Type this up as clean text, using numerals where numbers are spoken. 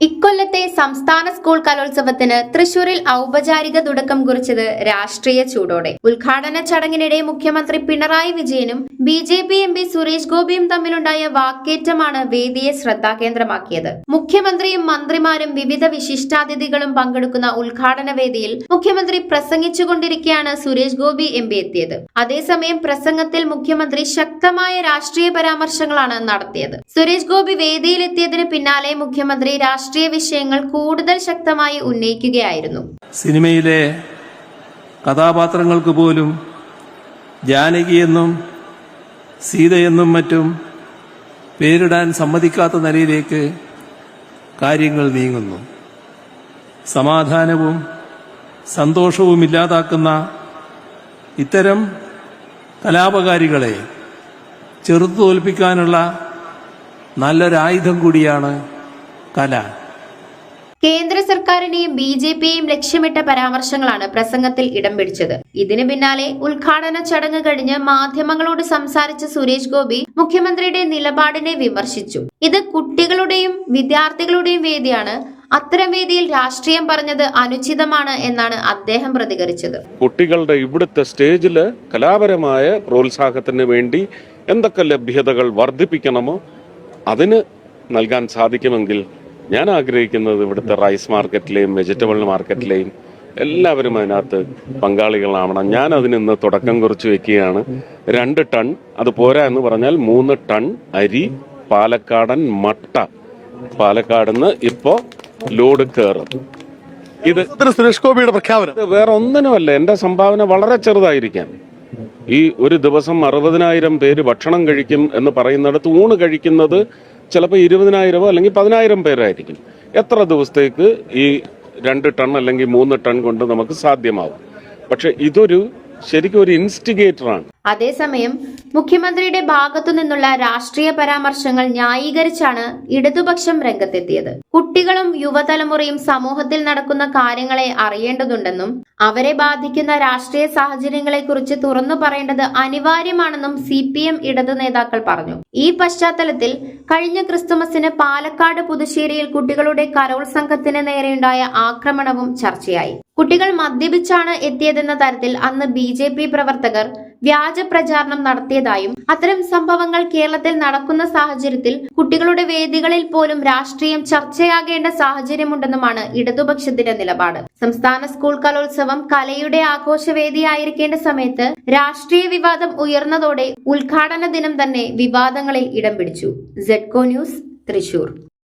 ഇക്കൊല്ലത്തെ സംസ്ഥാന സ്കൂൾ കലോത്സവത്തിന് തൃശൂരിൽ ഔപചാരിക തുടക്കം കുറിച്ചത് രാഷ്ട്രീയ ചൂടോടെ. ഉദ്ഘാടന ചടങ്ങിനിടെ മുഖ്യമന്ത്രി പിണറായി വിജയനും BJP MP സുരേഷ് ഗോപിയും തമ്മിലുണ്ടായ വാക്കേറ്റമാണ് വേദിയെ ശ്രദ്ധാകേന്ദ്രമാക്കിയത്. മുഖ്യമന്ത്രിയും മന്ത്രിമാരും വിവിധ വിശിഷ്ടാതിഥികളും പങ്കെടുക്കുന്ന ഉദ്ഘാടന വേദിയിൽ മുഖ്യമന്ത്രി പ്രസംഗിച്ചുകൊണ്ടിരിക്കെയാണ് സുരേഷ് ഗോപി MP എത്തിയത്. അതേസമയം പ്രസംഗത്തിൽ മുഖ്യമന്ത്രി ശക്തമായ രാഷ്ട്രീയ പരാമർശങ്ങളാണ് നടത്തിയത്. സുരേഷ് ഗോപി വേദിയിലെത്തിയതിന് പിന്നാലെ മുഖ്യമന്ത്രി രാഷ്ട്രീയ വിഷയങ്ങൾ കൂടുതൽ ശക്തമായി ഉന്നയിക്കുകയായിരുന്നു. സിനിമയിലെ കഥാപാത്രങ്ങൾക്ക് പോലും ജാനകിയെന്നും സീതയെന്നും മറ്റും പേരിടാൻ സമ്മതിക്കാത്ത നിലയിലേക്ക് കാര്യങ്ങൾ നീങ്ങുന്നു. സമാധാനവും സന്തോഷവും ഇല്ലാതാക്കുന്ന ഇത്തരം കലാപകാരികളെ ചെറുത്തു തോൽപ്പിക്കാനുള്ള നല്ലൊരായുധം കൂടിയാണ് കല. കേന്ദ്ര സർക്കാരിനെയും BJPയെയും ലക്ഷ്യമിട്ട പരാമർശങ്ങളാണ് പ്രസംഗത്തിൽ ഇടം പിടിച്ചത്. ഇതിന് പിന്നാലെ ഉദ്ഘാടന ചടങ്ങ് കഴിഞ്ഞ് മാധ്യമങ്ങളോട് സംസാരിച്ച സുരേഷ് ഗോപി മുഖ്യമന്ത്രിയുടെ നിലപാടിനെ വിമർശിച്ചു. ഇത് കുട്ടികളുടെയും വിദ്യാർത്ഥികളുടെയും വേദിയാണ്. അത്തരം വേദിയിൽ രാഷ്ട്രീയം പറഞ്ഞത് അനുചിതമാണ് എന്നാണ് അദ്ദേഹം പ്രതികരിച്ചത്. കുട്ടികളുടെ ഇവിടുത്തെ സ്റ്റേജില് കലാപരമായ പ്രോത്സാഹനത്തിന് വേണ്ടി എന്തൊക്കെ ലഭ്യതകൾ വർദ്ധിപ്പിക്കണമോ അതിന് നൽകാൻ സാധിക്കുമെങ്കിൽ ഞാൻ ആഗ്രഹിക്കുന്നത് ഇവിടുത്തെ റൈസ് മാർക്കറ്റിലെയും വെജിറ്റബിൾ മാർക്കറ്റിലെയും എല്ലാവരും അതിനകത്ത് പങ്കാളികളാവണം. ഞാൻ അതിന് ഇന്ന് തുടക്കം കുറിച്ച് വെക്കുകയാണ്. 2 ടൺ അത് പോരാ എന്ന് പറഞ്ഞാൽ 3 ടൺ അരി പാലക്കാടൻ മട്ട പാലക്കാടുന്ന് ഇപ്പോ ലോഡ് കയറും. ഇത് സുരേഷ് ഗോപിയുടെ പ്രഖ്യാപനം വേറെ ഒന്നിനുമല്ല. എന്റെ സംഭാവന വളരെ ചെറുതായിരിക്കാം. ഈ ഒരു ദിവസം 60,000 പേര് ഭക്ഷണം കഴിക്കും എന്ന് പറയുന്നിടത്ത് ഊണ് കഴിക്കുന്നത് ചിലപ്പോൾ 20,000 അല്ലെങ്കിൽ 10,000 പേരായിരിക്കും. എത്ര ദിവസത്തേക്ക് ഈ 2 ടൺ അല്ലെങ്കിൽ 3 ടൺ കൊണ്ട് നമുക്ക് സാധ്യമാവും? പക്ഷെ ഇതൊരു ശരിക്കും ഒരു ഇൻസ്റ്റിഗേറ്ററാണ്. അതേസമയം മുഖ്യമന്ത്രിയുടെ ഭാഗത്തു നിന്നുള്ള രാഷ്ട്രീയ പരാമർശങ്ങൾ ന്യായീകരിച്ചാണ് ഇടതുപക്ഷം രംഗത്തെത്തിയത്. കുട്ടികളും യുവതലമുറയും സമൂഹത്തിൽ നടക്കുന്ന കാര്യങ്ങളെ അറിയേണ്ടതുണ്ടെന്നും അവരെ ബാധിക്കുന്ന രാഷ്ട്രീയ സാഹചര്യങ്ങളെക്കുറിച്ച് തുറന്നു പറയേണ്ടത് അനിവാര്യമാണെന്നും CPM ഇടതു നേതാക്കൾ പറഞ്ഞു. ഈ പശ്ചാത്തലത്തിൽ കഴിഞ്ഞ ക്രിസ്തുമസിന് പാലക്കാട് പുതുശ്ശേരിയിൽ കുട്ടികളുടെ കരോൾ സംഘത്തിന് നേരെയുണ്ടായ ആക്രമണവും ചർച്ചയായി. കുട്ടികൾ മദ്യപിച്ചാണ് എത്തിയതെന്ന തരത്തിൽ അന്ന് BJP പ്രവർത്തകർ വ്യാജ പ്രചാരണം നടത്തിയതായും അത്തരം സംഭവങ്ങൾ കേരളത്തിൽ നടക്കുന്ന സാഹചര്യത്തിൽ കുട്ടികളുടെ വേദികളിൽ പോലും രാഷ്ട്രീയം ചർച്ചയാകേണ്ട സാഹചര്യമുണ്ടെന്നുമാണ് ഇടതുപക്ഷത്തിന്റെ നിലപാട്. സംസ്ഥാന സ്കൂൾ കലോത്സവം കലയുടെ ആഘോഷവേദിയായിരിക്കേണ്ട സമയത്ത് രാഷ്ട്രീയ വിവാദം ഉയർന്നതോടെ ഉദ്ഘാടന ദിനം തന്നെ വിവാദങ്ങളിൽ ഇടം പിടിച്ചു. ZECO news, Thrissur.